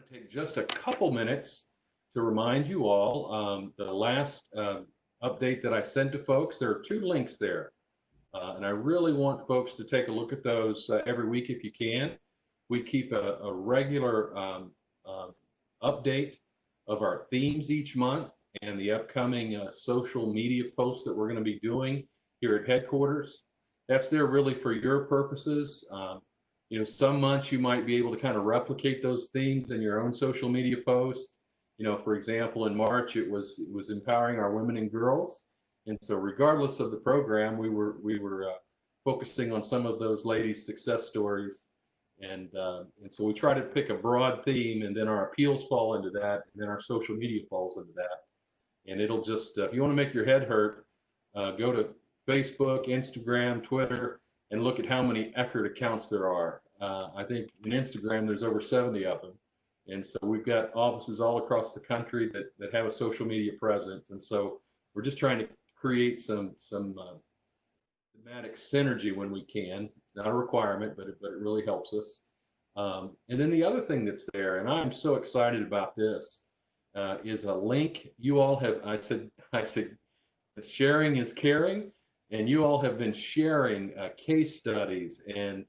to take just a couple minutes to remind you all the last update that I sent to folks. There are two links there, and I really want folks to take a look at those every week if you can. We keep a regular update of our themes each month and the upcoming social media posts that we're going to be doing here at headquarters. That's there really for your purposes. Some months you might be able to kind of replicate those themes in your own social media post. For example, in March it was empowering our women and girls, and so regardless of the program, we were focusing on some of those ladies' success stories, and so we try to pick a broad theme, and then our appeals fall into that, and then our social media falls into that, and it'll just if you want to make your head hurt, go to Facebook, Instagram, Twitter, and look at how many Eckert accounts there are. I think in Instagram there's over 70 of them. And so we've got offices all across the country that have a social media presence. And so we're just trying to create some thematic synergy when we can. It's not a requirement, but it really helps us. And then the other thing that's there, and I'm so excited about this, is a link. You all have, I said, sharing is caring. And you all have been sharing case studies and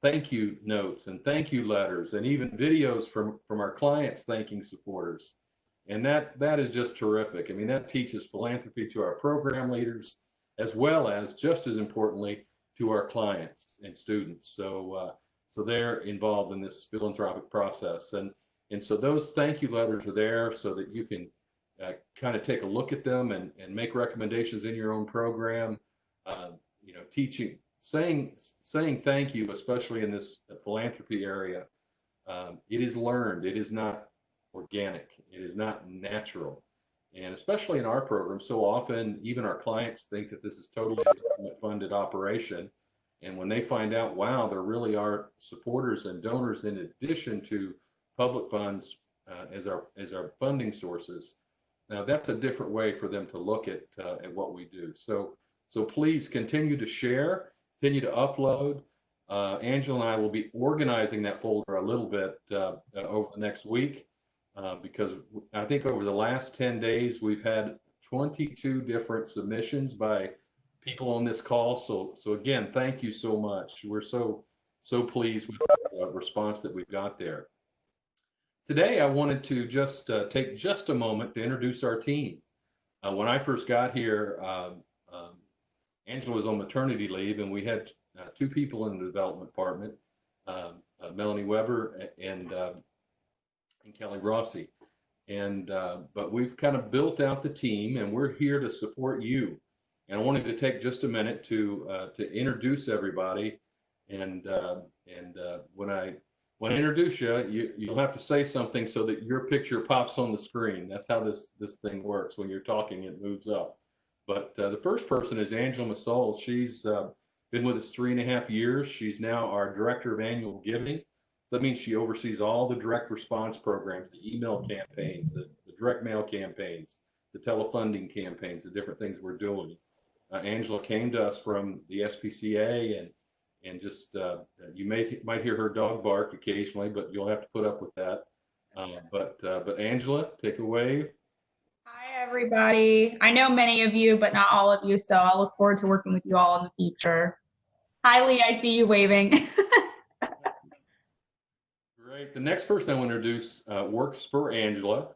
thank you notes and thank you letters and even videos from our clients thanking supporters. And that is just terrific. I mean, that teaches philanthropy to our program leaders, as well as, just as importantly, to our clients and students. So they're involved in this philanthropic process. And so those thank you letters are there so that you can kind of take a look at them and make recommendations in your own program. Teaching, saying thank you, especially in this philanthropy area. It is learned. It is not organic. It is not natural. And especially in our program, so often even our clients think that this is totally a government funded operation. And when they find out, wow, there really are supporters and donors in addition to public funds as our funding sources. Now that's a different way for them to look at what we do. So please continue to share, continue to upload. Angela and I will be organizing that folder a little bit over the next week because I think over the last 10 days we've had 22 different submissions by people on this call. So again, thank you so much. We're so pleased with the response that we've got there. Today, I wanted to just take just a moment to introduce our team. When I first got here, Angela was on maternity leave, and we had two people in the development department, Melanie Weber and Kelly Rossi. But we've kind of built out the team, and we're here to support you. And I wanted to take just a minute to introduce everybody. And when I introduce you, you'll have to say something so that your picture pops on the screen. That's how this thing works. When you're talking, it moves up. But the first person is Angela Masol. She's been with us 3.5 years. She's now our Director of Annual Giving. That means she oversees all the direct response programs, the email campaigns, the direct mail campaigns, the telefunding campaigns, the different things we're doing. Angela came to us from the SPCA, and just you might hear her dog bark occasionally, but you'll have to put up with that. But Angela, take away. Hi, everybody. I know many of you, but not all of you, so I'll look forward to working with you all in the future. Hi, Lee. I see you waving. Great. The next person I want to introduce works for Angela,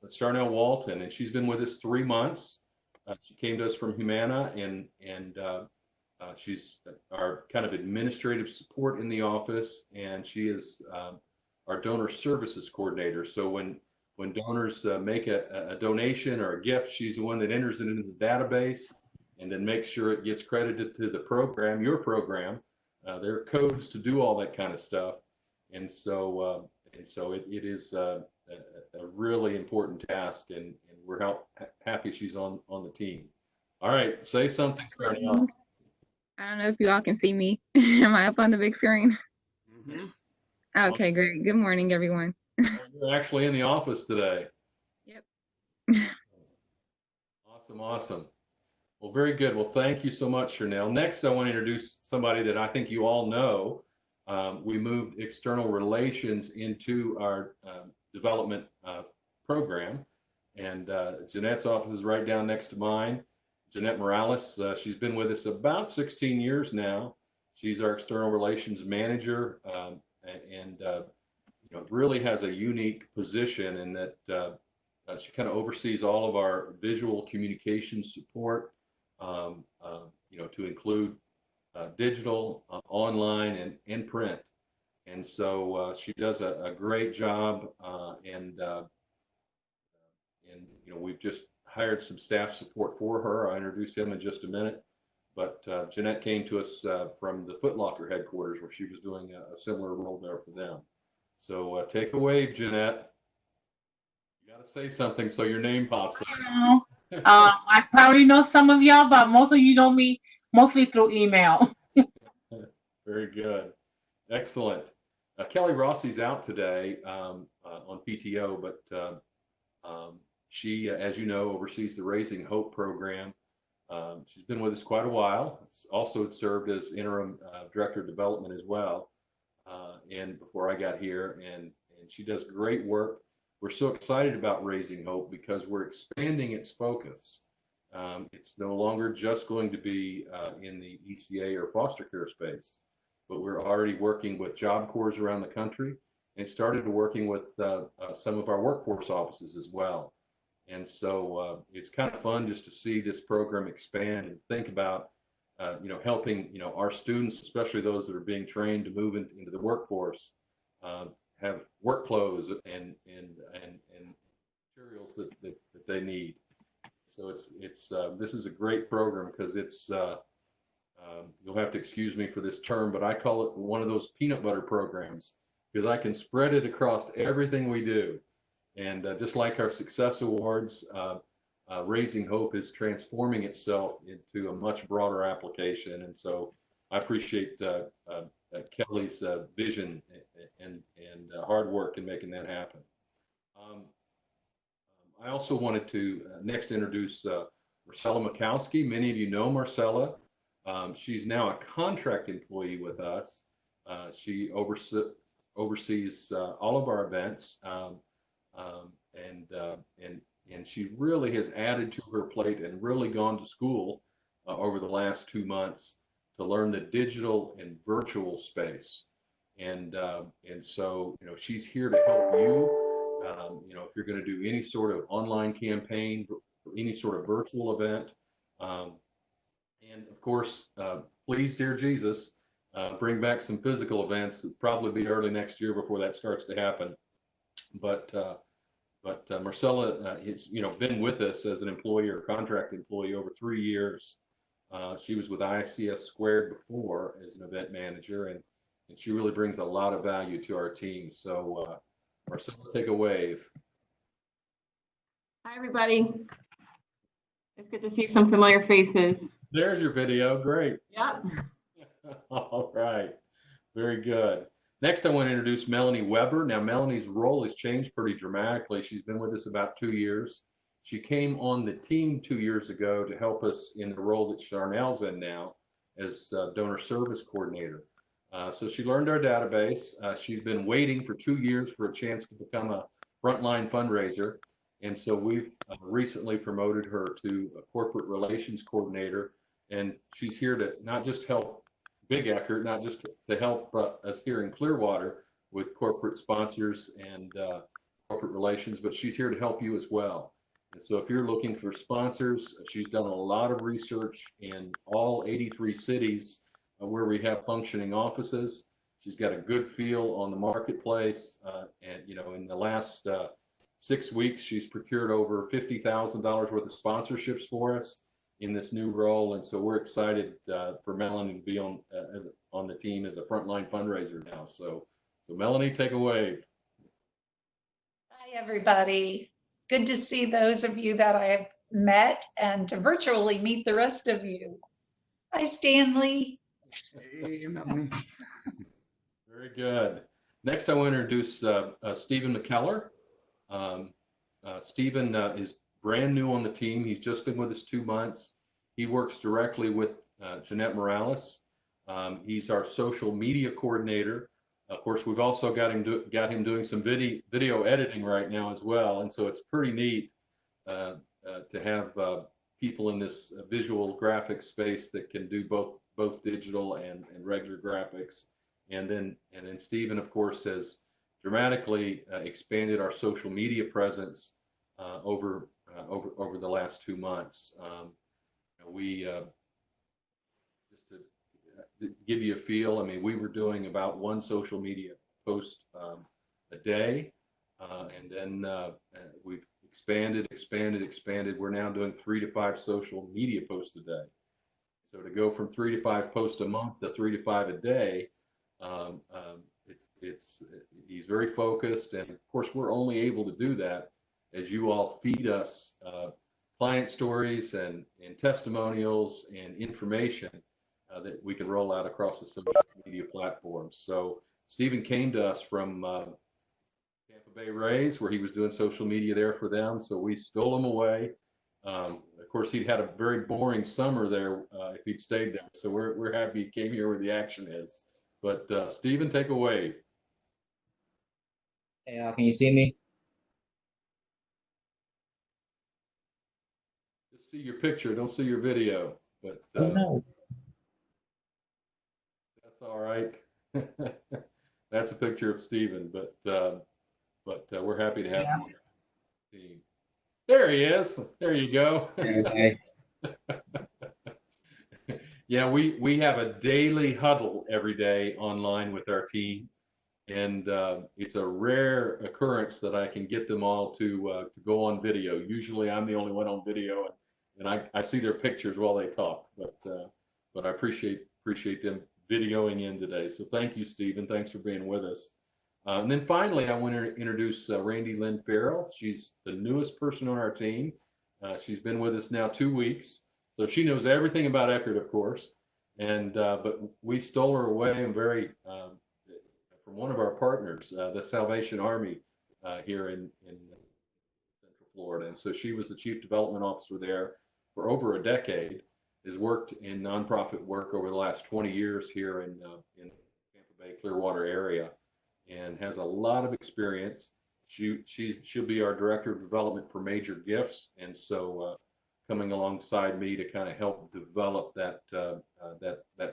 Starnell Walton, and she's been with us 3 months. She came to us from Humana, and she's our kind of administrative support in the office, and she is our donor services coordinator. So when donors make a donation or a gift, she's the one that enters it into the database and then makes sure it gets credited to the program, your program. There are codes to do all that kind of stuff, and so it is a really important task, and we're happy she's on the team. All right, say something, Starnell. I don't know if you all can see me. Am I up on the big screen? Mm-hmm. Okay, Awesome. great. Good morning, everyone. You're actually in the office today. Yep. Awesome. Well, very good. Well, thank you so much, Chanel. Next, I want to introduce somebody that I think you all know. we moved external relations into our development program. And Jeanette's office is right down next to mine. Jeanette Morales, she's been with us about 16 years now. She's our external relations manager, and really has a unique position in that she kind of oversees all of our visual communication support, to include digital, online, and print. And so she does a great job, and we've just hired some staff support for her. I'll introduce him in just a minute. But Jeanette came to us from the Foot Locker headquarters, where she was doing a similar role there for them. So take a wave, Jeanette. You got to say something so your name pops up. I probably know some of y'all, but most of you know me mostly through email. Very good. Excellent. Kelly Rossi's out today on PTO, but she, as you know, oversees the Raising Hope program. She's been with us quite a while. Also had served as interim director of development as well, and before I got here, and she does great work. We're so excited about Raising Hope because we're expanding its focus. It's no longer just going to be in the ECA or foster care space, but we're already working with Job Corps around the country, and started working with some of our workforce offices as well. And so it's kind of fun just to see this program expand and think about, helping, our students, especially those that are being trained to move into the workforce, have work clothes and materials that they need. So it's this is a great program because it's you'll have to excuse me for this term, but I call it one of those peanut butter programs because I can spread it across everything we do. And just like our success awards, Raising Hope is transforming itself into a much broader application. And so I appreciate Kelly's vision and hard work in making that happen. I also wanted to next introduce Marcella Mikowski. Many of you know Marcella. She's now a contract employee with us. She oversees all of our events. And she really has added to her plate and really gone to school over the last 2 months to learn the digital and virtual space. And so, she's here to help you. If you're going to do any sort of online campaign or any sort of virtual event. And of course, please, dear Jesus, bring back some physical events. It'll probably be early next year before that starts to happen. But Marcella has been with us as an employee or contract employee over 3 years. She was with ICS Squared before as an event manager, and she really brings a lot of value to our team. So Marcella, take a wave. Hi, everybody. It's good to see some familiar faces. There's your video. Great. Yeah. All right. Very good. Next, I want to introduce Melanie Weber. Now, Melanie's role has changed pretty dramatically. She's been with us about 2 years. She came on the team 2 years ago to help us in the role that Charnel's in now as donor service coordinator. So she learned our database. She's been waiting for 2 years for a chance to become a frontline fundraiser. And so we've recently promoted her to a corporate relations coordinator. And she's here to not just help Big Eckert, not just to help us here in Clearwater with corporate sponsors and corporate relations, but she's here to help you as well. And so if you're looking for sponsors, she's done a lot of research in all 83 cities where we have functioning offices. She's got a good feel on the marketplace. And, in the last 6 weeks, she's procured over $50,000 worth of sponsorships for us in this new role. And so we're excited for Melanie to be on the team as a frontline fundraiser now. So Melanie, take a wave. Hi, everybody. Good to see those of you that I have met and to virtually meet the rest of you. Hi, Stanley. Hey, Melanie. Very good. Next, I want to introduce Stephen McKellar. Stephen is brand new on the team. He's just been with us 2 months. He works directly with Jeanette Morales. He's our social media coordinator. Of course, we've also got him doing some video editing right now as well, and so it's pretty neat to have people in this visual graphics space that can do both digital and regular graphics. And then Stephen, of course, has dramatically expanded our social media presence over the last 2 months. We just to give you a feel, I mean, we were doing about one social media post a day, and then we've expanded. We're now doing 3 to 5 social media posts a day. So to go from 3 to 5 posts a month to 3 to 5 a day, he's very focused, and of course we're only able to do that as you all feed us client stories and testimonials and information that we can roll out across the social media platforms. So Stephen came to us from Tampa Bay Rays, where he was doing social media there for them. So we stole him away. Of course, he'd had a very boring summer there if he'd stayed there. So we're happy he came here where the action is. But Stephen, take away. Hey, can you see me? Just see your picture, don't see your video. But Oh, no. that's all right. That's a picture of Stephen, but we're happy to have him on the team. There he is. There you go. Okay. Yeah, we have a daily huddle every day online with our team, and it's a rare occurrence that I can get them all to go on video. Usually, I'm the only one on video, and I see their pictures while they talk. But I appreciate them videoing in today. So thank you, Stephen. Thanks for being with us. And then finally, I want to introduce Randy Lynn Farrell. She's the newest person on our team. She's been with us now 2 weeks. So she knows everything about Eckerd, of course, and but we stole her away and from one of our partners, the Salvation Army here in Central Florida. And so she was the chief development officer there for over a decade, has worked in nonprofit work over the last 20 years here in Tampa Bay, Clearwater area, and has a lot of experience. She'll be our director of development for Major Gifts, and so coming alongside me to kind of help develop that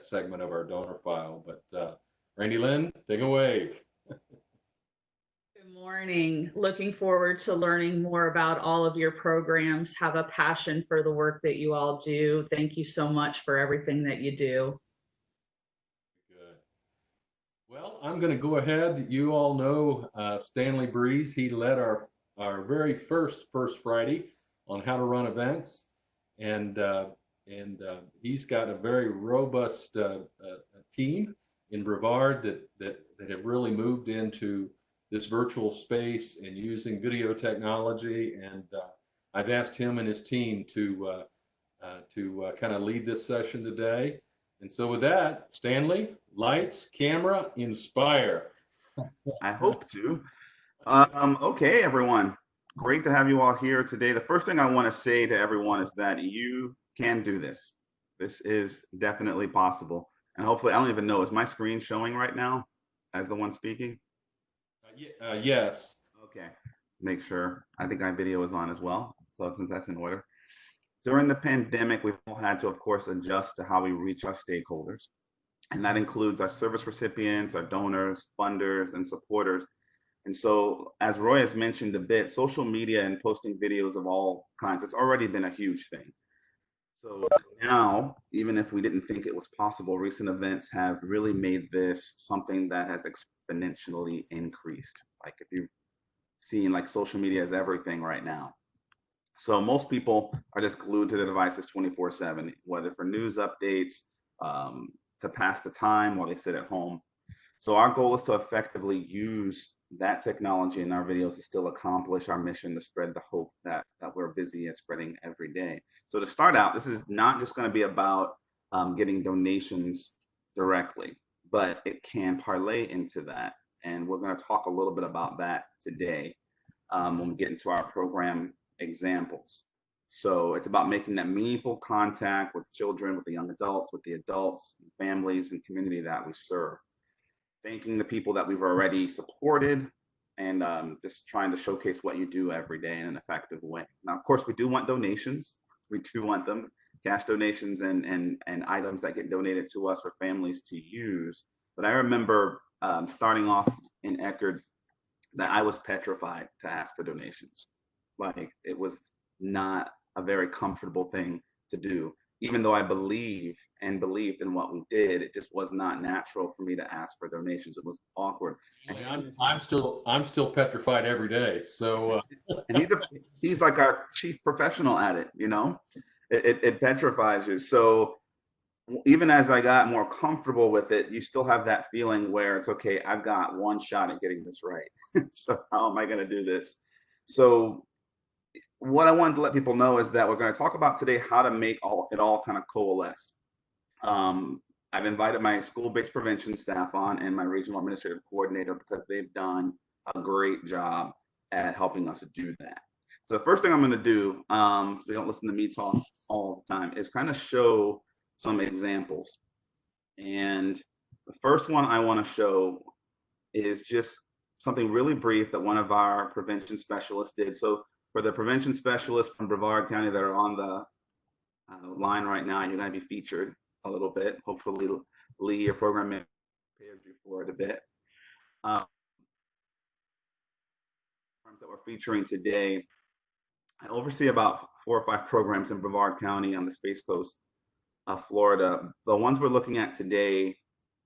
segment of our donor file. But Randy Lynn, take away. Good morning. Looking forward to learning more about all of your programs. Have a passion for the work that you all do. Thank you so much for everything that you do. Good. Well, I'm going to go ahead. You all know Stanley Breeze. He led our very first Friday on how to run events, and he's got a very robust team in Brevard that have really moved into this virtual space and using video technology. And I've asked him and his team to kind of lead this session today. And so with that, Stanley, lights, camera, inspire. I hope to. Okay, everyone. Great to have you all here today. The first thing I want to say to everyone is that you can do this. This is definitely possible. And hopefully, I don't even know, is my screen showing right now as the one speaking? Yes. Okay, make sure. I think my video is on as well. So since that's in order. During the pandemic, we've all had to, of course, adjust to how we reach our stakeholders. And that includes our service recipients, our donors, funders, and supporters. And so, as Roy has mentioned a bit, social media and posting videos of all kinds, it's already been a huge thing. So now, even if we didn't think it was possible, recent events have really made this something that has exponentially increased. Like if you've seen, like, social media is everything right now. So most people are just glued to their devices 24/7, whether for news updates, to pass the time while they sit at home. So our goal is to effectively use that technology in our videos to still accomplish our mission to spread the hope that we're busy and spreading every day. So to start out, this is not just going to be about getting donations directly, but it can parlay into that. And we're going to talk a little bit about that today when we get into our program examples. So it's about making that meaningful contact with children, with the young adults, with the adults, families, and community that we serve. Thanking the people that we've already supported, and just trying to showcase what you do every day in an effective way. Now, of course, we do want donations. We do want them, cash donations and items that get donated to us for families to use. But I remember starting off in Eckerd that I was petrified to ask for donations. Like, it was not a very comfortable thing to do. Even though I believed in what we did, it just was not natural for me to ask for donations. It was awkward. I'm still petrified every day. So And he's like our chief professional at it, you know. It petrifies you. So even as I got more comfortable with it, you still have that feeling where it's okay, I've got one shot at getting this right. So how am I going to do this? So what I wanted to let people know is that we're going to talk about today how to make it all kind of coalesce. I've invited my school-based prevention staff on and my regional administrative coordinator because they've done a great job at helping us do that. So the first thing I'm going to do, so you don't listen to me talk all the time, is kind of show some examples. And the first one I want to show is just something really brief that one of our prevention specialists did. So for the prevention specialists from Brevard County that are on the line right now, you're going to be featured a little bit. Hopefully, Lee, your program manager, prepared you for it a bit. That we're featuring today, I oversee about 4 or 5 programs in Brevard County on the Space Coast of Florida. The ones we're looking at today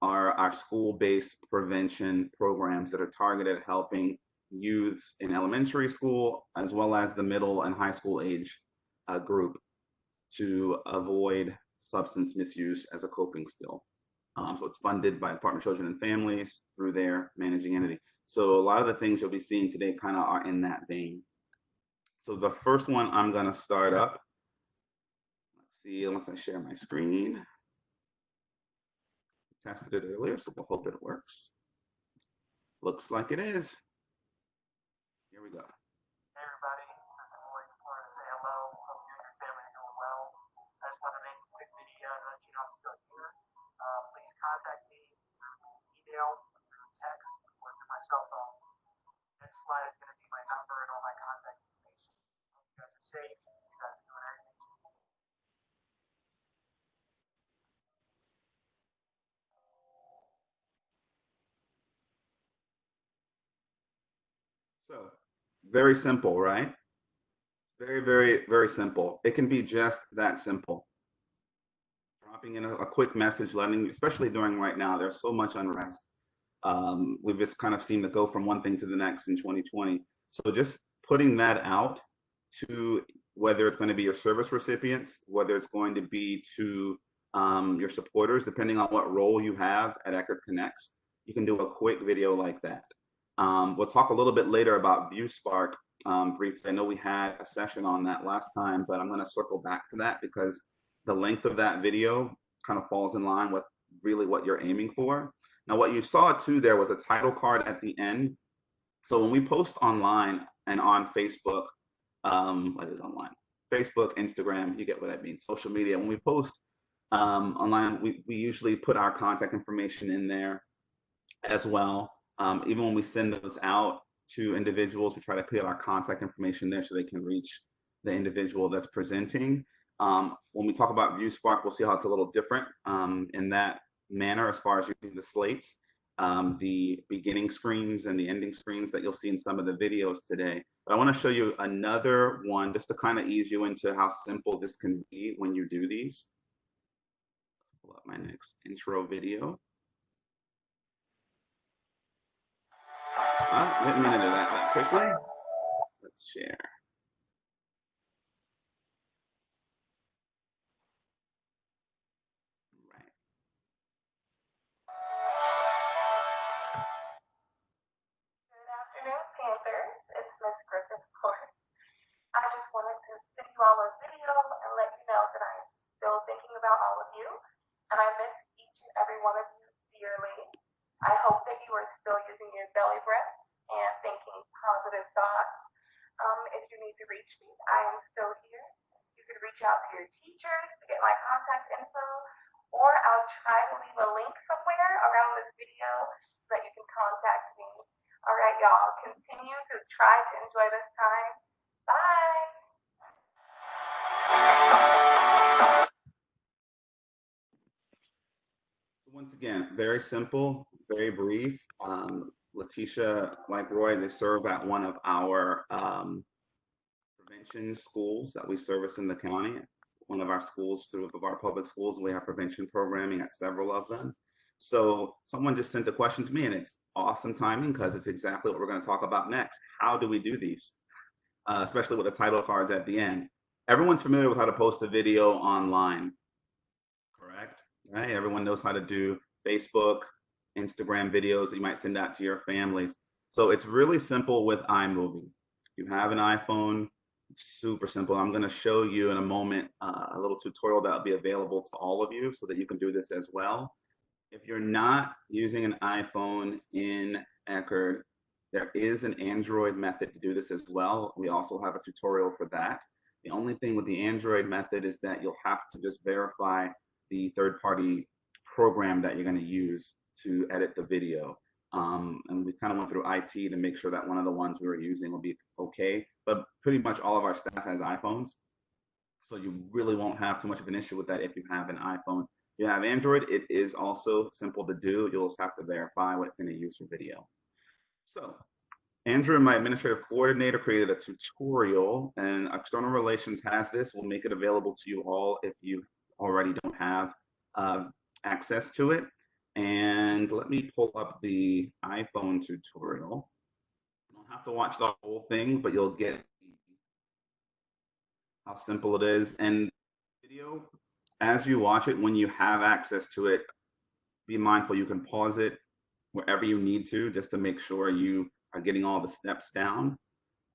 are our school-based prevention programs that are targeted at helping youths in elementary school as well as the middle and high school age group to avoid substance misuse as a coping skill. So it's funded by Department of Children and Families through their managing entity. So a lot of the things you'll be seeing today kind of are in that vein. So the first one I'm going to start up. Let's see, once I share my screen. Tested it earlier, so we'll hope it works. Looks like it is. Here we go. Hey everybody, this is Lloyd Florida. Say hello. Hope you and your family are doing well. I just want to make a quick video to let you know I'm still here. Please contact me through email, through text, or through my cell phone. Next slide is going to be my number and all my contact information. Hope you guys are safe. You guys are doing everything. So, very simple, right? Very, very, very simple. It can be just that simple. Dropping in a quick message, letting, especially during right now, there's so much unrest. We've just kind of seen to go from one thing to the next in 2020. So just putting that out to whether it's going to be your service recipients, whether it's going to be to your supporters, depending on what role you have at Eckerd Connects, you can do a quick video like that. We'll talk a little bit later about ViewSpark briefly. I know we had a session on that last time, but I'm going to circle back to that because the length of that video kind of falls in line with really what you're aiming for. Now, what you saw too there was a title card at the end. So when we post online and on Facebook, what is online? Facebook, Instagram, you get what I mean, social media. When we post online, we usually put our contact information in there as well. Even when we send those out to individuals, we try to put our contact information there so they can reach the individual that's presenting. When we talk about ViewSpark, we'll see how it's a little different in that manner as far as using the slates, the beginning screens and the ending screens that you'll see in some of the videos today. But I want to show you another one just to kind of ease you into how simple this can be when you do these. Let's pull up my next intro video. Didn't mean to do that quickly. Let's share. Right. Good afternoon, Panthers. It's Miss Griffin, of course. I just wanted to send you all a video and let you know that I am still thinking about all of you, and I miss each and every one of you dearly. I hope that you are still using your belly breaths and thinking positive thoughts. If you need to reach me, I am still here. could reach out to your teachers to get my contact info, or I'll try to leave a link somewhere around this video so that you can contact me. All right, y'all, continue to try to enjoy this time. Bye. Once again, very simple, very brief. Letitia, like Roy, they serve at one of our prevention schools that we service in the county. One of our schools, through of our public schools, we have prevention programming at several of them. So someone just sent a question to me, and it's awesome timing because it's exactly what we're going to talk about next. How do we do these? Especially with the title cards at the end. Everyone's familiar with how to post a video online, correct? Right? Everyone knows how to do Facebook, Instagram videos that you might send out to your families. So it's really simple with iMovie. If you have an iPhone, it's super simple. I'm going to show you in a moment a little tutorial that will be available to all of you so that you can do this as well. If you're not using an iPhone in Eckerd, there is an Android method to do this as well. We also have a tutorial for that. The only thing with the Android method is that you'll have to just verify the third-party program that you're going to use to edit the video. And we kind of went through IT to make sure that one of the ones we were using will be okay. But pretty much all of our staff has iPhones, so you really won't have too much of an issue with that if you have an iPhone. If you have Android, it is also simple to do. You'll just have to verify what it's going to use for video. So Andrew, my administrative coordinator, created a tutorial, and External Relations has this. We'll make it available to you all if you already don't have access to it. And let me pull up the iPhone tutorial. You don't have to watch the whole thing, but you'll get how simple it is. And video, as you watch it, when you have access to it, be mindful you can pause it wherever you need to, just to make sure you are getting all the steps down.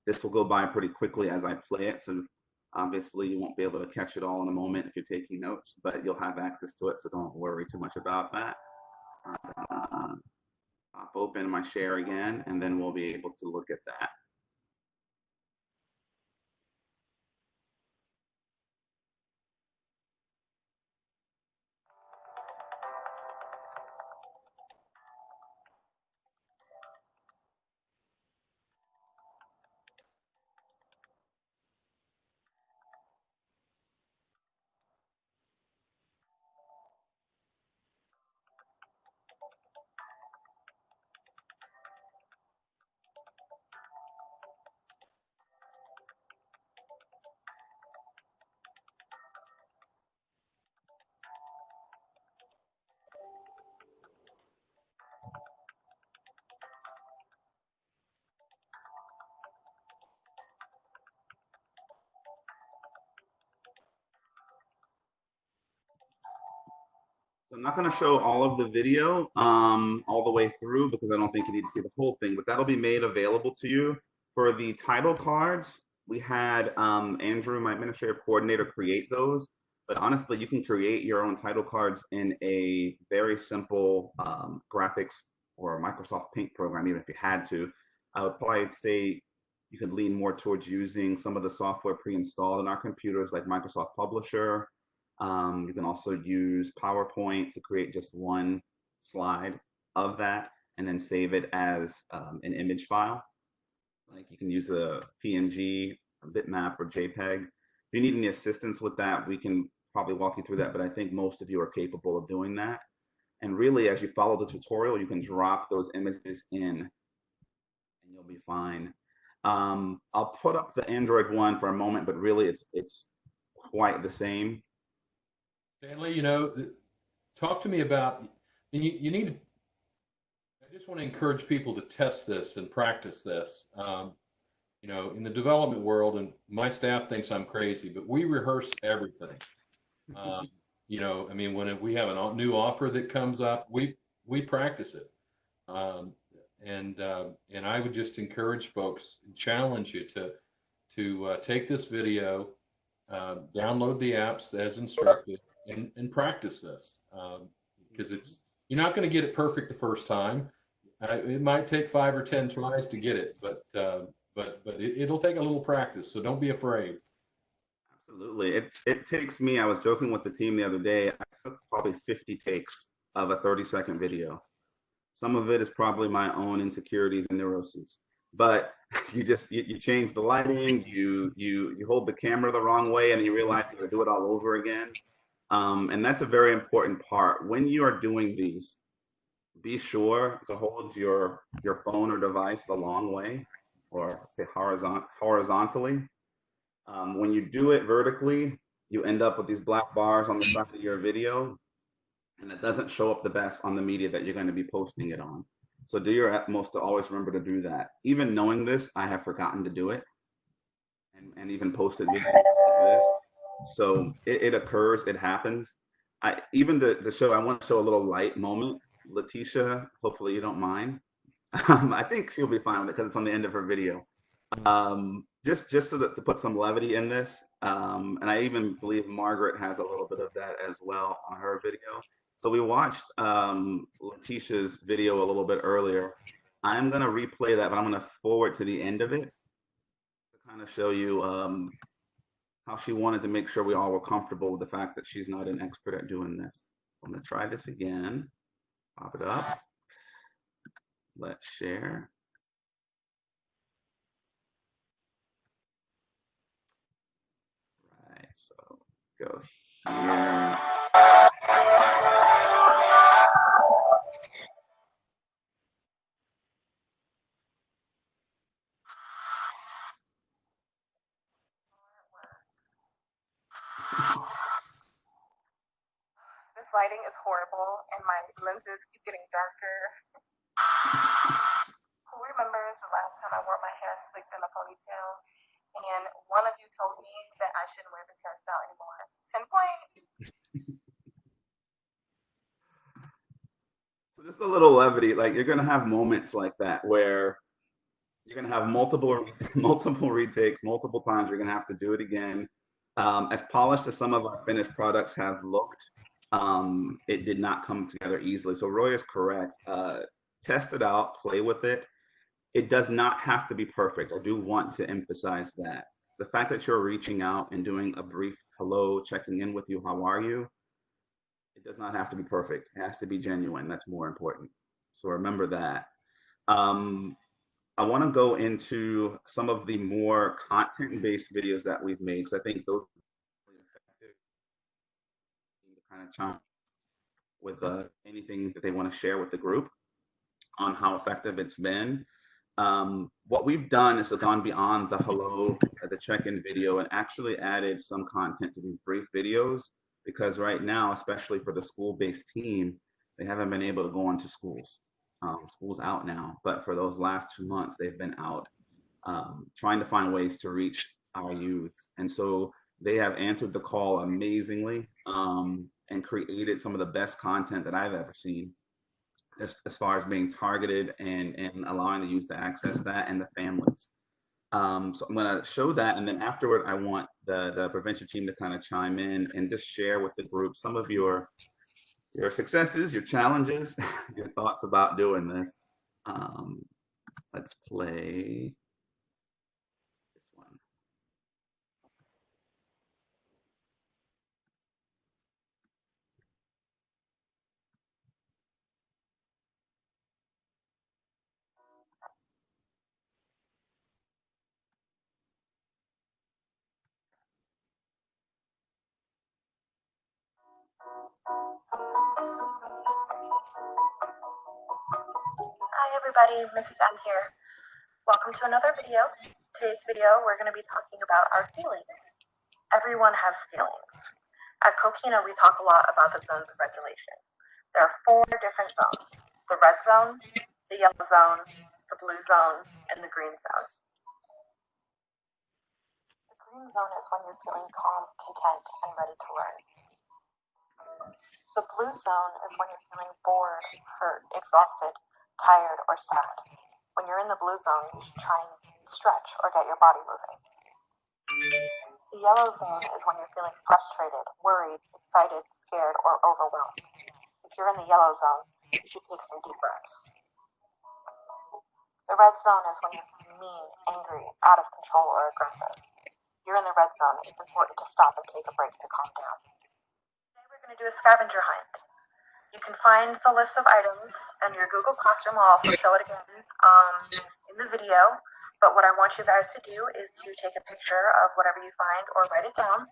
This will go by pretty quickly as I play it, so obviously you won't be able to catch it all in a moment if you're taking notes, but you'll have access to it, so don't worry too much about that. Pop open my share again, and then we'll be able to look at that. So I'm not going to show all of the video all the way through because I don't think you need to see the whole thing, but that'll be made available to you. For the title cards, we had Andrew, my administrative coordinator, create those. But honestly, you can create your own title cards in a very simple graphics or Microsoft Paint program, even if you had to. I would probably say you could lean more towards using some of the software pre-installed in our computers, like Microsoft Publisher. You can also use PowerPoint to create just one slide of that and then save it as an image file. Like you can use a PNG, a bitmap, or JPEG. If you need any assistance with that, we can probably walk you through that, but I think most of you are capable of doing that. And really, as you follow the tutorial, you can drop those images in and you'll be fine. I'll put up the Android one for a moment, but really it's quite the same. Stanley, you know, talk to me about, you need to, I just want to encourage people to test this and practice this. You know, in the development world, and my staff thinks I'm crazy, but we rehearse everything. You know, I mean, when we have a new offer that comes up, we practice it. And I would just encourage folks, challenge you to take this video, download the apps as instructed, and practice this, because you're not going to get it perfect the first time. It might take 5 or 10 tries to get it, but it'll take a little practice. So don't be afraid. Absolutely. It takes me, I was joking with the team the other day, I took probably 50 takes of a 30-second video. Some of it is probably my own insecurities and neuroses, but you change the lighting, you hold the camera the wrong way, and you realize you have to do it all over again. And that's a very important part. When you are doing these, be sure to hold your phone or device the long way, or say horizontally. When you do it vertically, you end up with these black bars on the side of your video, and it doesn't show up the best on the media that you're going to be posting it on. So do your utmost to always remember to do that. Even knowing this, I have forgotten to do it, and even posted videos like this. So it occurs, it happens. Even the show, I want to show a little light moment. Letitia, hopefully you don't mind. I think she'll be fine with it because it's on the end of her video. Just so that to put some levity in this, and I even believe Margaret has a little bit of that as well on her video. So we watched Letitia's video a little bit earlier. I'm going to replay that, but I'm going to forward to the end of it to kind of show you how she wanted to make sure we all were comfortable with the fact that she's not an expert at doing this. So I'm going to try this again. Pop it up. Let's share. Right, so go here. This lighting is horrible and my lenses keep getting darker. Who remembers the last time I wore my hair slicked in a ponytail and one of you told me that I shouldn't wear this hairstyle anymore? 10 points. So just a little levity, like you're gonna have moments like that where you're gonna have multiple retakes, multiple times. You're gonna have to do it again. As polished as some of our finished products have looked, it did not come together easily. So Roy is correct. Test it out, play with it. It does not have to be perfect. I do want to emphasize that. The fact that you're reaching out and doing a brief hello, checking in with you, how are you? It does not have to be perfect. It has to be genuine. That's more important. So remember that. I want to go into some of the more content-based videos that we've made, because I think those are really effective to kind of chime with anything that they want to share with the group on how effective it's been. What we've done is gone beyond the hello, the check-in video, and actually added some content to these brief videos, because right now, especially for the school-based team, they haven't been able to go into schools. School's out now, but for those last 2 months, they've been out trying to find ways to reach our youths. And so they have answered the call amazingly and created some of the best content that I've ever seen, as far as being targeted and allowing the youth to access that and the families. So I'm going to show that, and then afterward, I want the prevention team to kind of chime in and just share with the group some of your successes, your challenges, your thoughts about doing this. Let's play this one. Hi everybody, Mrs. M here. Welcome to another video. Today's video, we're going to be talking about our feelings. Everyone has feelings. At Coquina, we talk a lot about the zones of regulation. There are 4 different zones: the red zone, the yellow zone, the blue zone, and the green zone. The green zone is when you're feeling calm, content, and ready to learn. The blue zone is when you're feeling bored, hurt, exhausted, tired, or sad. When you're in the blue zone, you should try and stretch or get your body moving. The yellow zone is when you're feeling frustrated, worried, excited, scared, or overwhelmed. If you're in the yellow zone, you should take some deep breaths. The red zone is when you're feeling mean, angry, out of control, or aggressive. you're in the red zone. It's important to stop and take a break to calm down. Today we're going to do a scavenger hunt. You can find the list of items in your Google Classroom. I'll also show it again in the video. But what I want you guys to do is to take a picture of whatever you find or write it down.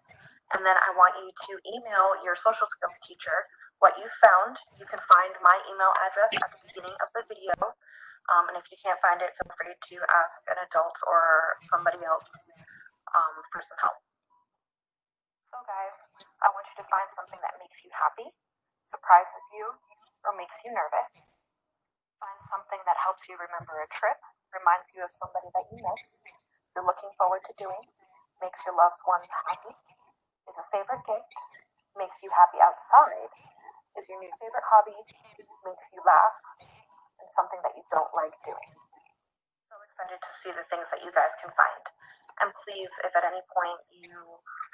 And then I want you to email your social skills teacher what you found. You can find my email address at the beginning of the video. And if you can't find it, feel free to ask an adult or somebody else for some help. So guys, I want you to find something that makes you happy, surprises you, or makes you nervous. Find something that helps you remember a trip, reminds you of somebody that you missed, you're looking forward to doing, makes your loved ones happy, is a favorite gift, makes you happy outside, is your new favorite hobby, makes you laugh, and something that you don't like doing. So excited to see the things that you guys can find. And please, if at any point you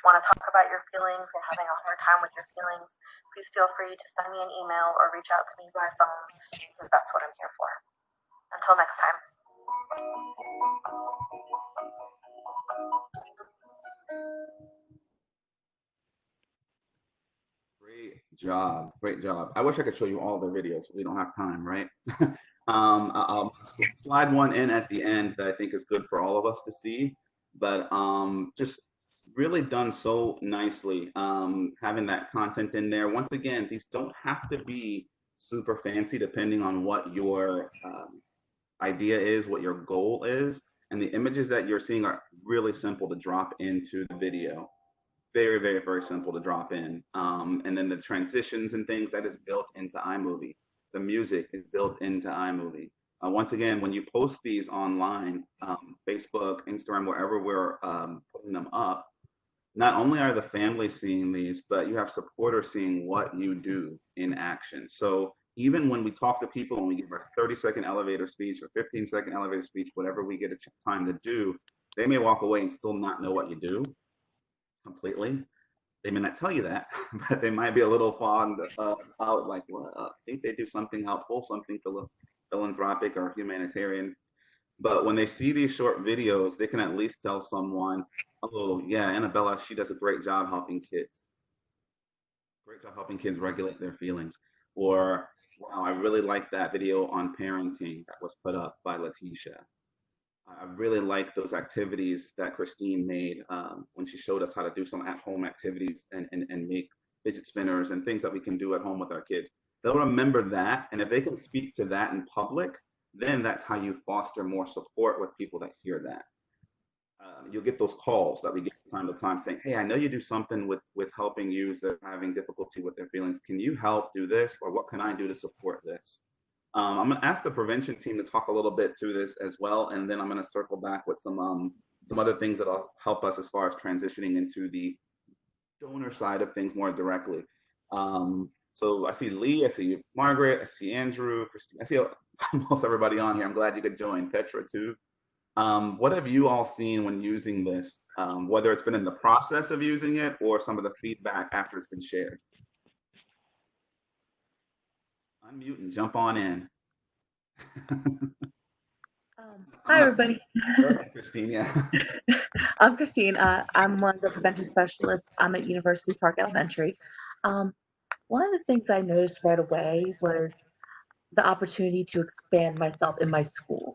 want to talk about your feelings or having a hard time with your feelings, please feel free to send me an email or reach out to me by phone, because that's what I'm here for. Until next time. Great job. Great job. I wish I could show you all the videos, but we don't have time, right? I'll slide one in at the end that I think is good for all of us to see, but just really done so nicely. Having that content in there. Once again, these don't have to be super fancy depending on what your idea is, what your goal is. And the images that you're seeing are really simple to drop into the video. Very, very, very simple to drop in. And then the transitions and things, that is built into iMovie. The music is built into iMovie. Once again, when you post these online, Facebook, Instagram, wherever we're putting them up, not only are the families seeing these, but you have supporters seeing what you do in action. So even when we talk to people and we give our 30-second elevator speech or 15-second elevator speech, whatever we get a time to do, they may walk away and still not know what you do completely. They may not tell you that, but they might be a little fogged out, like, well, I think they do something helpful, something philanthropic or humanitarian. But when they see these short videos, they can at least tell someone, oh, yeah, Annabella, she does a great job helping kids. Great job helping kids regulate their feelings. Or, wow, I really like that video on parenting that was put up by Letitia. I really like those activities that Christine made when she showed us how to do some at-home activities and make fidget spinners and things that we can do at home with our kids. They'll remember that, and if they can speak to that in public, then that's how you foster more support with people that hear that. You'll get those calls that we get from time to time saying, hey, I know you do something with helping youths that are having difficulty with their feelings. Can you help do this? Or what can I do to support this? I'm going to ask the prevention team to talk a little bit to this as well, and then I'm going to circle back with some other things that'll help us as far as transitioning into the donor side of things more directly. So I see Lee, I see Margaret, I see Andrew, Christine, I see almost everybody on here. I'm glad you could join. Petra too. What have you all seen when using this, whether it's been in the process of using it or some of the feedback after it's been shared? Unmute and jump on in. Hi, everybody. Go ahead, Christine. Yeah. I'm Christine. I'm one of the prevention specialists. I'm at University Park Elementary. One of the things I noticed right away was the opportunity to expand myself in my school.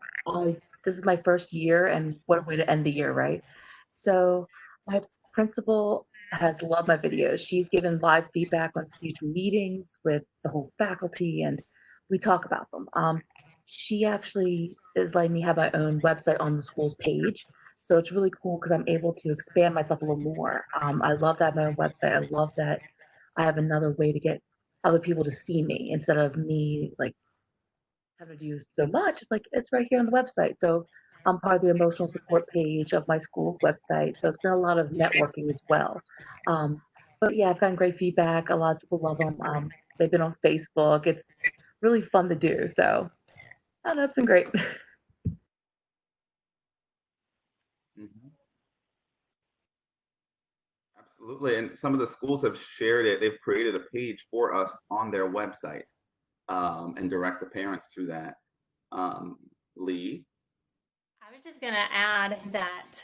This is my first year, and what a way to end the year, right? So my principal has loved my videos. She's given live feedback on future meetings with the whole faculty, and we talk about them. She actually is letting me have my own website on the school's page. So it's really cool because I'm able to expand myself a little more. I love that my own website. I love that I have another way to get other people to see me instead of me like having to do so much. It's like it's right here on the website. So I'm part of the emotional support page of my school's website. So it's been a lot of networking as well. But yeah, I've gotten great feedback. A lot of people love them. They've been on Facebook. It's really fun to do. So I don't know, it's been great. Mm-hmm. Absolutely. And some of the schools have shared it. They've created a page for us on their website and direct the parents to that. Lee? I was was just going to add that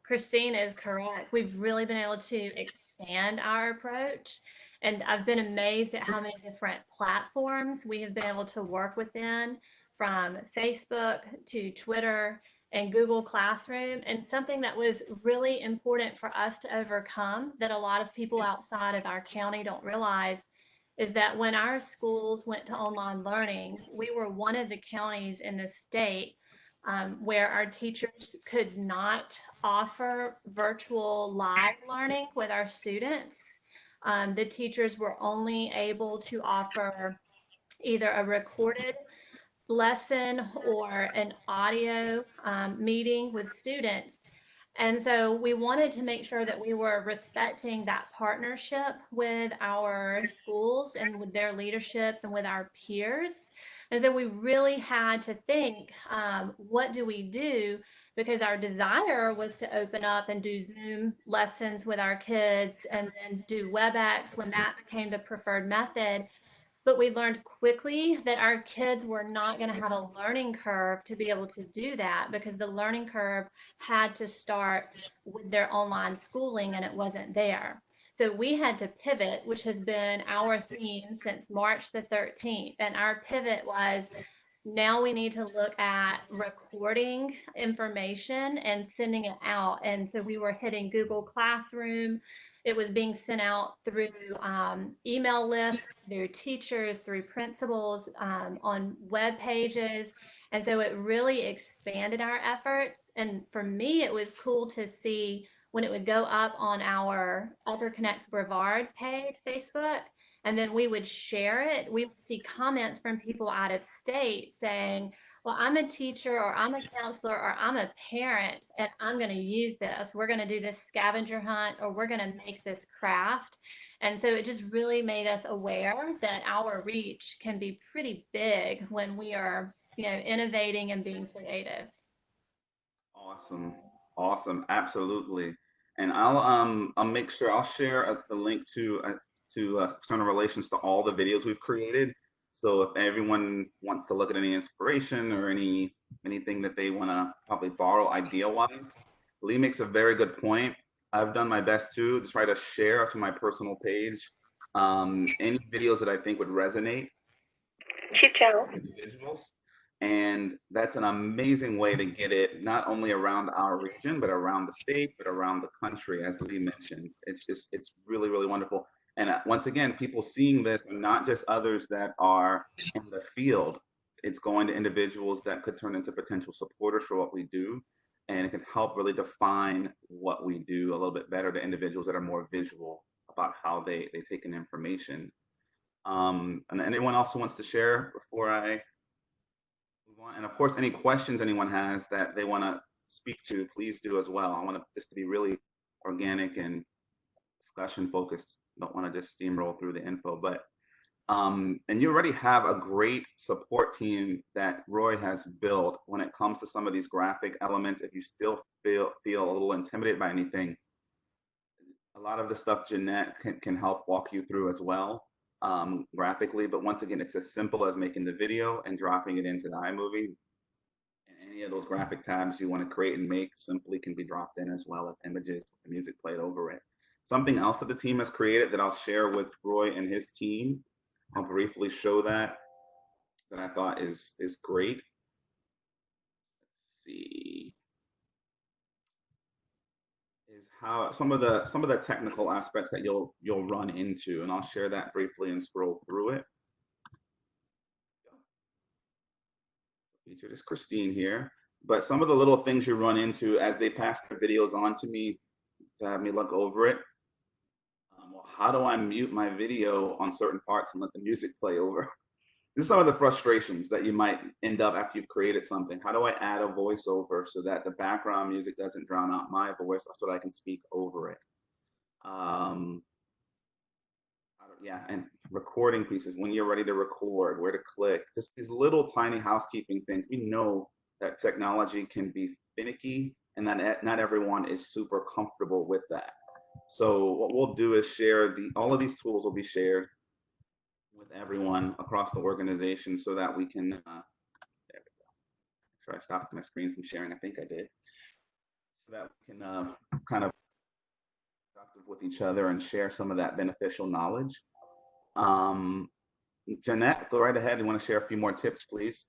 Christine is correct. We've really been able to expand our approach. And I've been amazed at how many different platforms we have been able to work within, from Facebook to Twitter and Google Classroom. And something that was really important for us to overcome that a lot of people outside of our county don't realize is that when our schools went to online learning, we were one of the counties in the state where our teachers could not offer virtual live learning with our students. The teachers were only able to offer either a recorded lesson or an audio meeting with students. And so we wanted to make sure that we were respecting that partnership with our schools and with their leadership and with our peers. And so we really had to think, what do we do? Because our desire was to open up and do Zoom lessons with our kids and then do WebEx when that became the preferred method. But we learned quickly that our kids were not going to have a learning curve to be able to do that, because the learning curve had to start with their online schooling and it wasn't there. So we had to pivot, which has been our theme since March the 13th. And our pivot was, now we need to look at recording information and sending it out. And so we were hitting Google Classroom. It was being sent out through email lists, through teachers, through principals, on web pages. And so it really expanded our efforts. And for me, it was cool to see when it would go up on our Upper Connects Brevard page, Facebook, and then we would share it. We would see comments from people out of state saying, well, I'm a teacher, or I'm a counselor, or I'm a parent, and I'm going to use this. We're going to do this scavenger hunt, or we're going to make this craft. And so it just really made us aware that our reach can be pretty big when we are, innovating and being creative. Awesome. Awesome. Absolutely. And I'll make sure I'll share the link to external relations to all the videos we've created. So if everyone wants to look at any inspiration or anything that they want to probably borrow idea-wise, Lee makes a very good point. I've done my best to try to share to my personal page any videos that I think would resonate with individuals. And that's an amazing way to get it not only around our region, but around the state, but around the country, as Lee mentioned. It's really, really wonderful. And once again, people seeing this are not just others that are in the field. It's going to individuals that could turn into potential supporters for what we do. And it can help really define what we do a little bit better to individuals that are more visual about how they take in information. And anyone else who wants to share before I move on? And of course, any questions anyone has that they want to speak to, please do as well. I want this to be really organic and discussion focused. Don't want to just steamroll through the info, but and you already have a great support team that Roy has built when it comes to some of these graphic elements. If you still feel a little intimidated by anything, a lot of the stuff Jeanette can help walk you through as well, graphically. But once again, it's as simple as making the video and dropping it into the iMovie. And any of those graphic tabs you want to create and make simply can be dropped in, as well as images with the music played over it. Something else that the team has created that I'll share with Roy and his team, I'll briefly show that I thought is great. Let's see. Is how some of the technical aspects that you'll run into, and I'll share that briefly and scroll through it. Featured is Christine here, but some of the little things you run into as they pass their videos on to me to have me look over it. Well, how do I mute my video on certain parts and let the music play over? These are some of the frustrations that you might end up after you've created something. How do I add a voiceover so that the background music doesn't drown out my voice, so that I can speak over it? Yeah, and recording pieces, when you're ready to record, where to click, just these little tiny housekeeping things. We know that technology can be finicky and that not everyone is super comfortable with that. So what we'll do is share all of these tools will be shared with everyone across the organization so that we can, there we go. sure I stopped my screen from sharing. I think I did. So that we can kind of productive with each other and share some of that beneficial knowledge. Jeanette, go right ahead. You want to share a few more tips, please?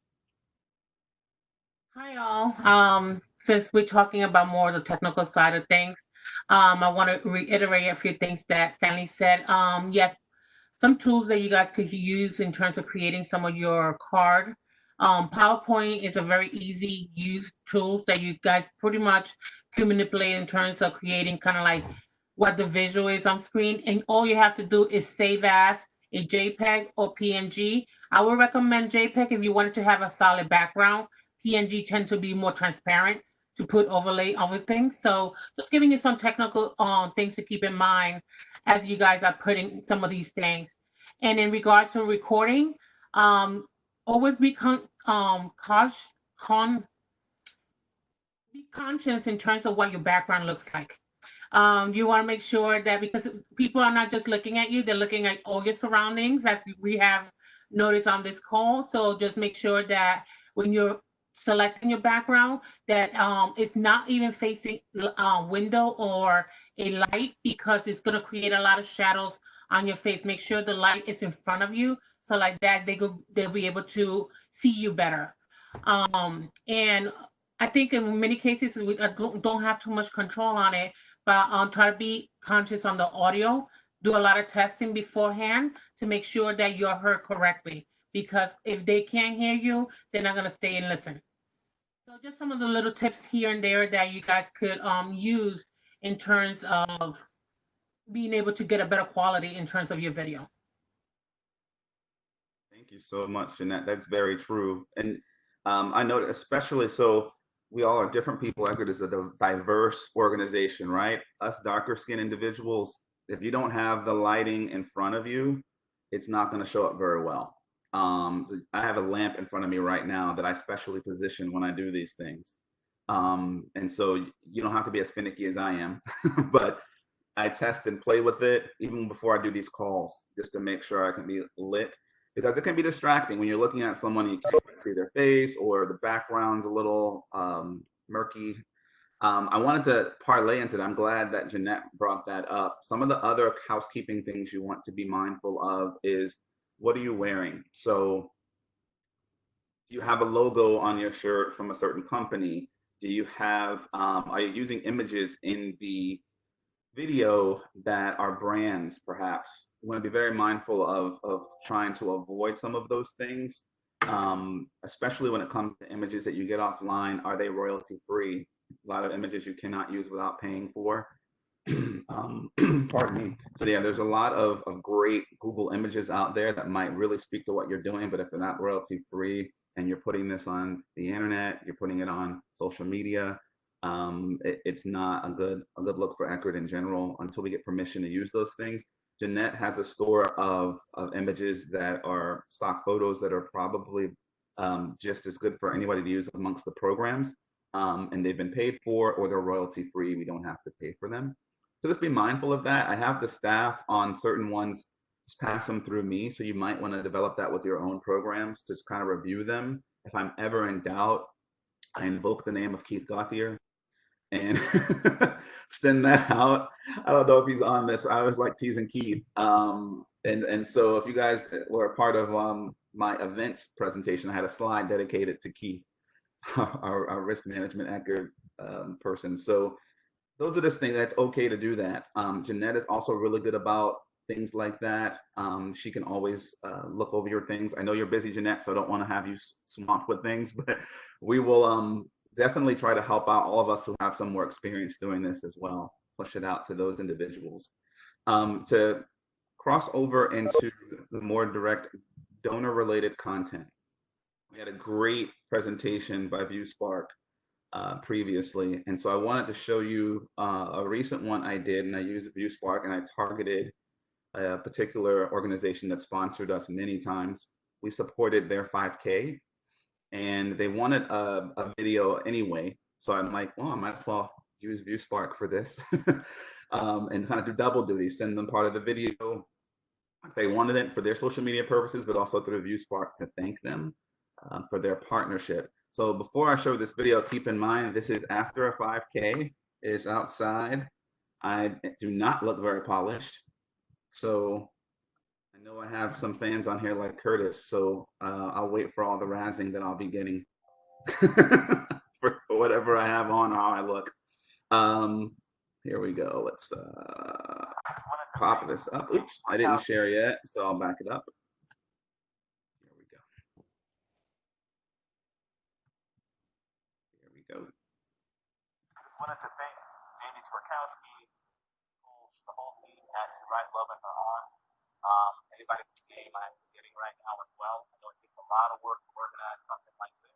Hi, all. Since we're talking about more of the technical side of things, I want to reiterate a few things that Stanley said. Yes, some tools that you guys could use in terms of creating some of your card. PowerPoint is a very easy use tool that you guys pretty much can manipulate in terms of creating kind of like what the visual is on screen. And all you have to do is save as a JPEG or PNG. I would recommend JPEG if you wanted to have a solid background. PNG tend to be more transparent to put overlay over things. So just giving you some technical things to keep in mind as you guys are putting some of these things. And in regards to recording, always be conscious in terms of what your background looks like. You want to make sure that because people are not just looking at you, they're looking at all your surroundings, as we have noticed on this call. So just make sure that when you're selecting your background, that it's not even facing a window or a light, because it's going to create a lot of shadows on your face. Make sure the light is in front of you, so like that they'll be able to see you better. And I think in many cases we don't have too much control on it, but try to be conscious on the audio. Do a lot of testing beforehand to make sure that you're heard correctly, because if they can't hear you, they're not going to stay and listen. So just some of the little tips here and there that you guys could use in terms of being able to get a better quality in terms of your video. Thank you so much, Jeanette. That's very true. And I know, especially so, we all are different people. Eckerd is a diverse organization, right? Us darker skinned individuals, if you don't have the lighting in front of you, it's not going to show up very well. So I have a lamp in front of me right now that I specially position when I do these things. And so you don't have to be as finicky as I am, but I test and play with it even before I do these calls, just to make sure I can be lit, because it can be distracting when you're looking at someone and you can't see their face or the background's a little murky. I wanted to parlay into that. I'm glad that Jeanette brought that up. Some of the other housekeeping things you want to be mindful of is, what are you wearing? So do you have a logo on your shirt from a certain company? Do you have, are you using images in the video that are brands, perhaps? You want to be very mindful of trying to avoid some of those things, especially when it comes to images that you get offline. Are they royalty free? A lot of images you cannot use without paying for. Pardon me. So yeah, there's a lot of great Google images out there that might really speak to what you're doing, but if they're not royalty free and you're putting this on the internet, you're putting it on social media, it's not a good look for Eckerd in general until we get permission to use those things. Jeanette has a store of images that are stock photos that are probably just as good for anybody to use amongst the programs, and they've been paid for, or they're royalty free. We don't have to pay for them. So just be mindful of that. I have the staff on certain ones just pass them through me, so you might want to develop that with your own programs, just kind of review them. If I'm ever in doubt, I invoke the name of Keith Gauthier and send that out. I don't know if he's on this. I always like teasing Keith. And so if you guys were a part of my events presentation, I had a slide dedicated to Keith, our risk management Eckerd person. So those are just things that's okay to do that. Jeanette is also really good about things like that. She can always look over your things. I know you're busy, Jeanette, so I don't want to have you swamped with things, but we will definitely try to help out all of us who have some more experience doing this as well, push it out to those individuals. To cross over into the more direct donor-related content, we had a great presentation by ViewSpark previously, and so I wanted to show you a recent one I did, and I used ViewSpark, and I targeted a particular organization that sponsored us many times. We supported their 5K, and they wanted a video anyway. So I'm like, well, I might as well use ViewSpark for this and kind of do double duty, send them part of the video. They wanted it for their social media purposes, but also through ViewSpark to thank them for their partnership. So before I show this video, keep in mind, this is after a 5K. It's outside. I do not look very polished. So I know I have some fans on here like Curtis, so I'll wait for all the razzing that I'll be getting for whatever I have on or how I look. Here we go. Let's pop this up. Oops, I didn't share yet, so I'll back it up. Here we go. Here we go. I just wanted to thank Jamie Twerkowski, the whole team at To Right Love in Her Arms. Anybody who's game I'm getting right now as well. I know it takes a lot of work to organize something like this.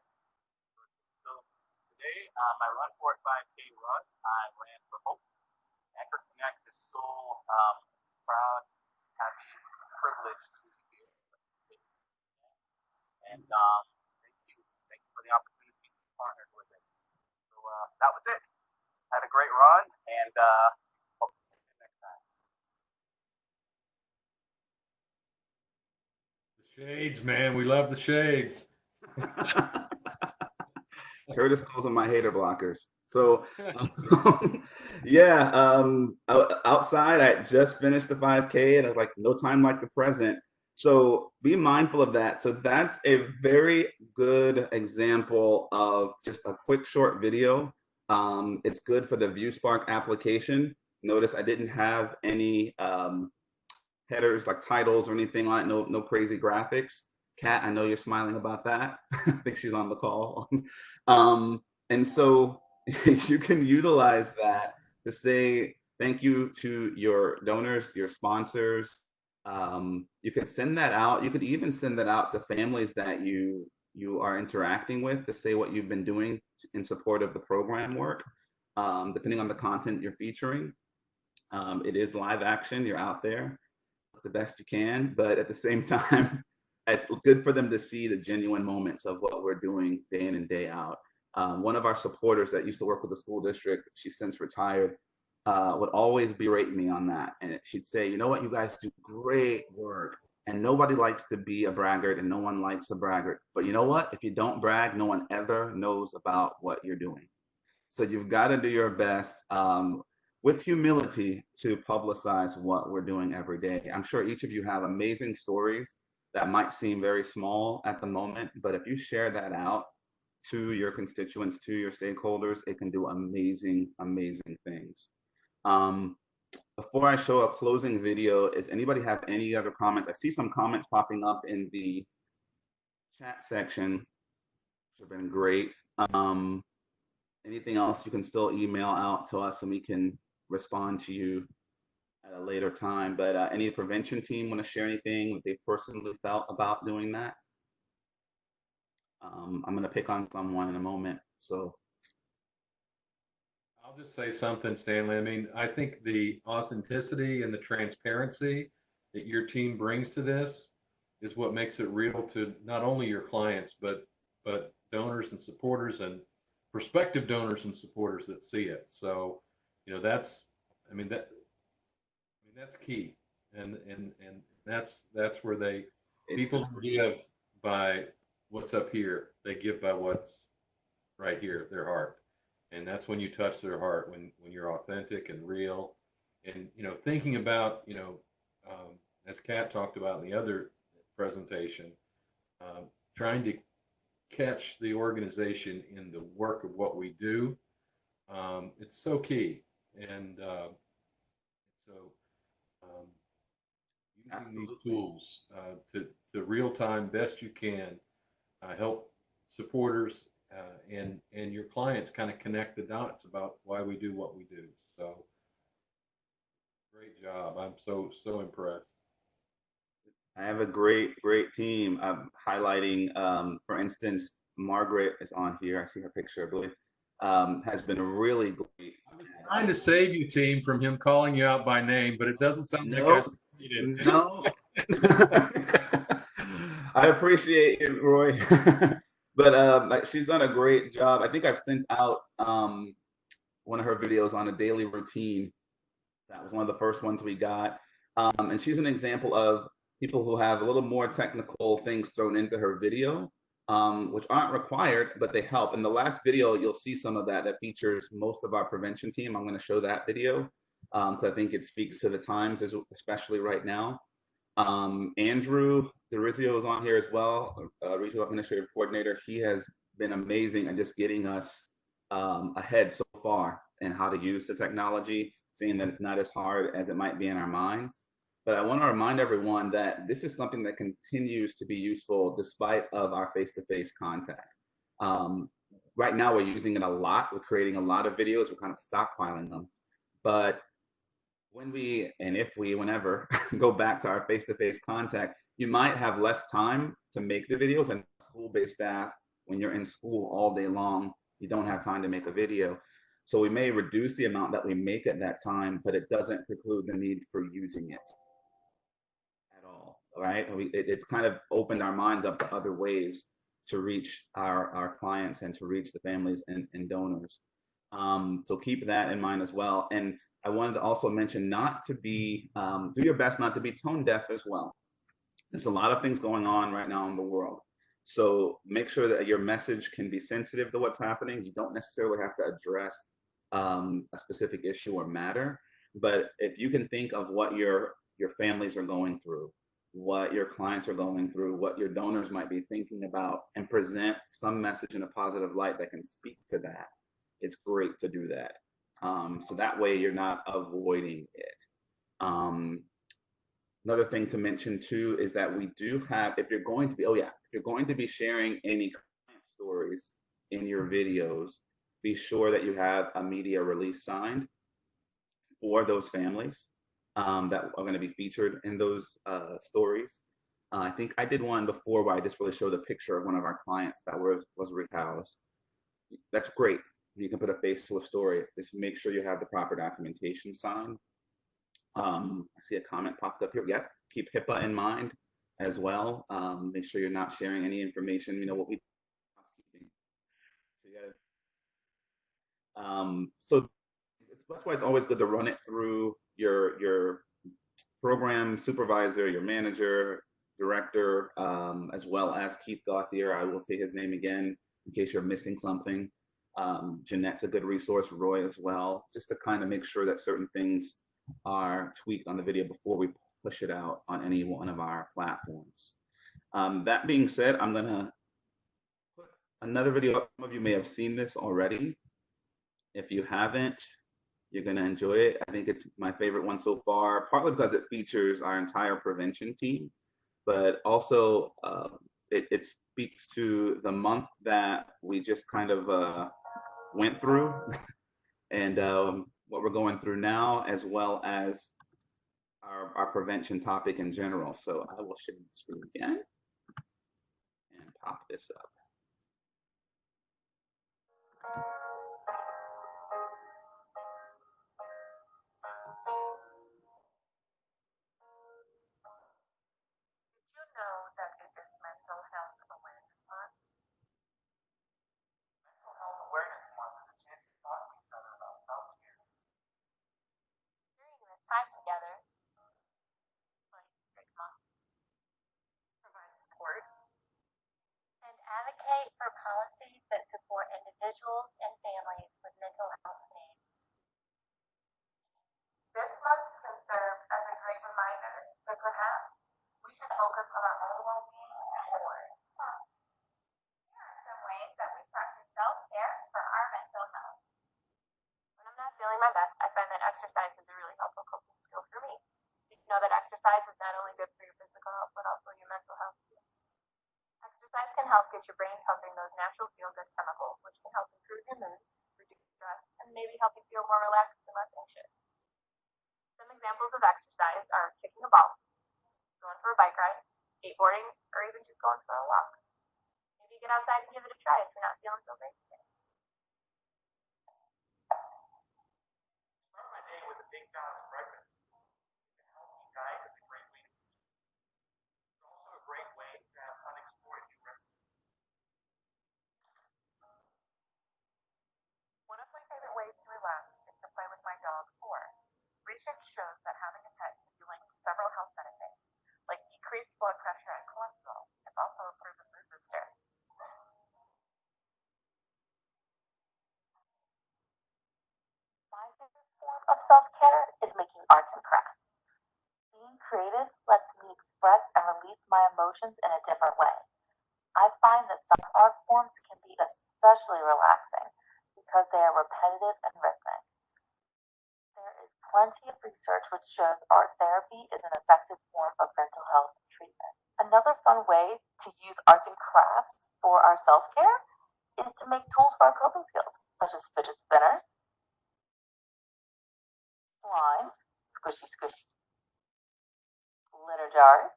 So today, my Run for It 5K run, I ran for Hope. Anchor Connects is so proud, happy, privileged to be here. And thank you for the opportunity to be partnered with it. So that was it. Had a great run, and hope to see you next time. The shades, man. We love the shades. Curtis calls them my hater blockers. So yeah, outside I just finished the 5K and I was like, no time like the present. So be mindful of that. So that's a very good example of just a quick short video. It's good for the ViewSpark application. Notice I didn't have any headers like titles or anything like no crazy graphics. Kat, I know you're smiling about that. I think she's on the call. And so you can utilize that to say thank you to your donors, your sponsors. You can send that out. You could even send that out to families that you are interacting with to say what you've been doing in support of the program work, depending on the content you're featuring. It is live action. You're out there the best you can, but at the same time, it's good for them to see the genuine moments of what we're doing day in and day out. One of our supporters that used to work with the school district, she's since retired, would always berate me on that. And she'd say, you know what, you guys do great work. And nobody likes to be a braggart and no one likes a braggart. But you know what? If you don't brag, no one ever knows about what you're doing. So you've got to do your best with humility to publicize what we're doing every day. I'm sure each of you have amazing stories that might seem very small at the moment, but if you share that out to your constituents, to your stakeholders, it can do amazing, amazing things. Before I show a closing video, does anybody have any other comments? I see some comments popping up in the chat section, which have been great. Anything else you can still email out to us and we can respond to you at a later time. But any prevention team want to share anything that they personally felt about doing that? I'm going to pick on someone in a moment. So I'll just say something, Stanley. I mean, I think the authenticity and the transparency that your team brings to this is what makes it real to not only your clients, but donors and supporters and prospective donors and supporters that see it. So, you know, that's key. And that's where people give by what's up here. They give by what's right here, their heart. And that's when you touch their heart, when you're authentic and real. And, you know, thinking about, you know, as Kat talked about in the other presentation, trying to catch the organization in the work of what we do, it's so key. And using these tools to real time best you can help supporters and your clients kind of connect the dots about why we do what we do. So great job. I'm so impressed. I have a great team. I'm highlighting, for instance, Margaret is on here. I see her picture, I believe. Has been really great. I was trying to save you, team, from him calling you out by name, but it doesn't sound like I succeeded. No. I appreciate it, Roy. But like, she's done a great job. I think I've sent out one of her videos on a daily routine. That was one of the first ones we got. And she's an example of people who have a little more technical things thrown into her video, which aren't required, but they help. In the last video, you'll see some of that features most of our prevention team. I'm going to show that video because I think it speaks to the times, especially right now. Andrew DeRizio is on here as well, Regional Administrative Coordinator. He has been amazing at just getting us ahead so far in how to use the technology, seeing that it's not as hard as it might be in our minds. But I want to remind everyone that this is something that continues to be useful despite of our face-to-face contact. Right now, we're using it a lot. We're creating a lot of videos. We're kind of stockpiling them. But when we, and if we, whenever, go back to our face-to-face contact, you might have less time to make the videos. And school-based staff, when you're in school all day long, you don't have time to make a video. So we may reduce the amount that we make at that time, but it doesn't preclude the need for using it at all, right? It's kind of opened our minds up to other ways to reach our clients and to reach the families and donors. So keep that in mind as well. And I wanted to also mention not to be, do your best not to be tone deaf as well. There's a lot of things going on right now in the world. So make sure that your message can be sensitive to what's happening. You don't necessarily have to address a specific issue or matter, but if you can think of what your families are going through, what your clients are going through, what your donors might be thinking about, and present some message in a positive light that can speak to that, it's great to do that. So that way you're not avoiding it. Another thing to mention too is that we do have, if you're going to be sharing any client stories in your videos, be sure that you have a media release signed for those families that are going to be featured in those stories. I think I did one before where I just really showed a picture of one of our clients that was rehoused. That's great. You can put a face to a story. Just make sure you have the proper documentation signed. I see a comment popped up here. Yeah, keep HIPAA in mind as well. Make sure you're not sharing any information. You know what we. So that's why it's always good to run it through your program supervisor, your manager, director, as well as Keith Gauthier. I will say his name again in case you're missing something. Jeanette's a good resource, Roy as well, just to kind of make sure that certain things are tweaked on the video before we push it out on any one of our platforms. That being said, I'm gonna put another video up. Some of you may have seen this already. If you haven't, you're gonna enjoy it. I think it's my favorite one so far, partly because it features our entire prevention team, but also it speaks to the month that we just kind of went through and what we're going through now, as well as our prevention topic in general. So I will share the screen again and pop this up. Did you know that it is Mental Health Awareness Month? Mental Health Awareness Month is a chance to talk to each other about self-care. During this time together, like stigma, provide support, and advocate for policies that support individuals and families with mental health needs. This month can serve as a great reminder that perhaps we should focus on our own well-being more. Here are some ways that we practice self-care for our mental health. When I'm not feeling my best, I find that exercise is a really helpful coping skill for me. Did you know that exercise is not only good for your physical health, but also your mental health too? Exercise can help get your brain pumping those natural feel-good chemicals, which can help improve your mood, reduce stress, and maybe help you feel more relaxed and less anxious. Some examples of exercise are kicking a ball, going for a bike ride, skateboarding, or even just going for a walk. Maybe get outside and give it a try if you're not feeling so great today. Start my day with a big balanced breakfast. It's a healthy diet is a great way to eat. It's also a great way to have unexplored new recipes. One of my favorite ways to relax is to play with my dog, or research shows that having a pet can be linked to several health benefits, like decreased blood pressure and cholesterol. It's also a proven mood booster. Form of self-care is making arts and crafts. Being creative lets me express and release my emotions in a different way. I find that some art forms can be especially relaxing because they are repetitive and rhythmic. There is plenty of research which shows art therapy is an effective form of mental health treatment. Another fun way to use arts and crafts for our self-care is to make tools for our coping skills, such as fidget spinners, slime, squishy squishy, glitter jars,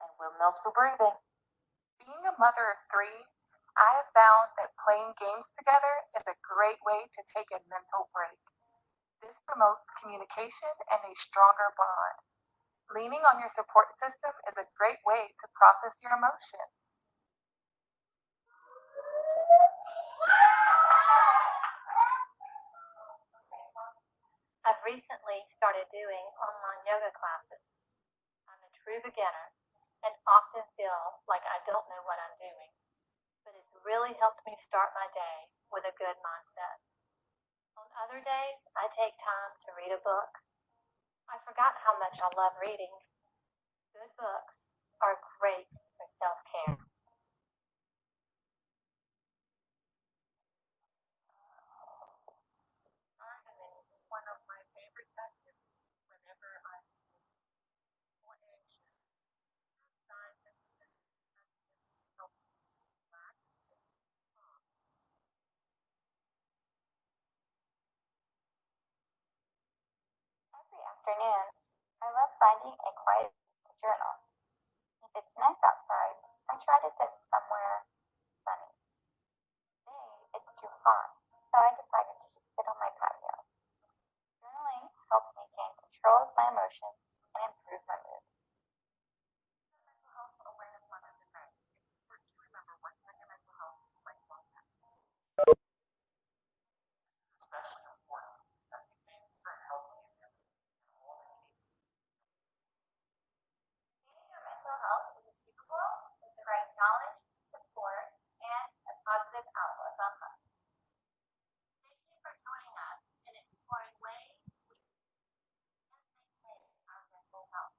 and windmills for breathing. Being a mother of three, I have found that playing games together is a great way to take a mental break. This promotes communication and a stronger bond. Leaning on your support system is a great way to process your emotions. I've recently started doing online yoga classes. I'm a true beginner and often feel like I don't know what I'm doing, but it's really helped me start my day with a good mindset. On other days, I take time to read a book. I forgot how much I love reading. Good books are great for self-care. One of my favorite activities whenever I'm more anxious. Outside helps me relax and calm. Every afternoon, I love finding a quiet place to journal. If it's nice outside, I try to sit somewhere sunny. Today, it's too hot, so I decided to just sit on my patio. Journaling helps me gain control of my emotions and improve my mood. Mental health awareness month is in May. It's important to remember working on your mental health is lifelong practice. Especially important as we face for healthy and all the needs. Treating your mental health is achievable with the right knowledge, support, and a positive outlook on life. Thank you for joining us in exploring ways we can maintain our mental health.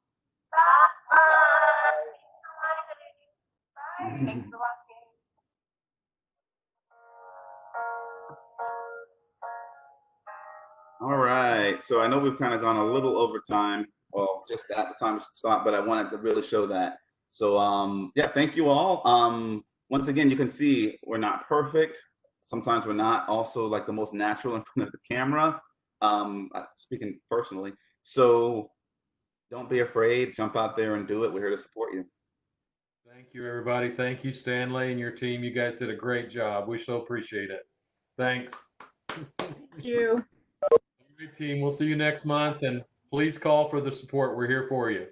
Bye. Bye. Bye. Thanks for watching. All right, so I know we've kind of gone a little over time. Well, just at the time we should stop, but I wanted to really show that. So yeah, thank you all. Once again, you can see we're not perfect. Sometimes we're not also like the most natural in front of the camera, speaking personally. So don't be afraid, jump out there and do it. We're here to support you. Thank you, everybody. Thank you, Stanley and your team. You guys did a great job. We so appreciate it. Thanks. Thank you. All right, team. We'll see you next month, and please call for the support. We're here for you.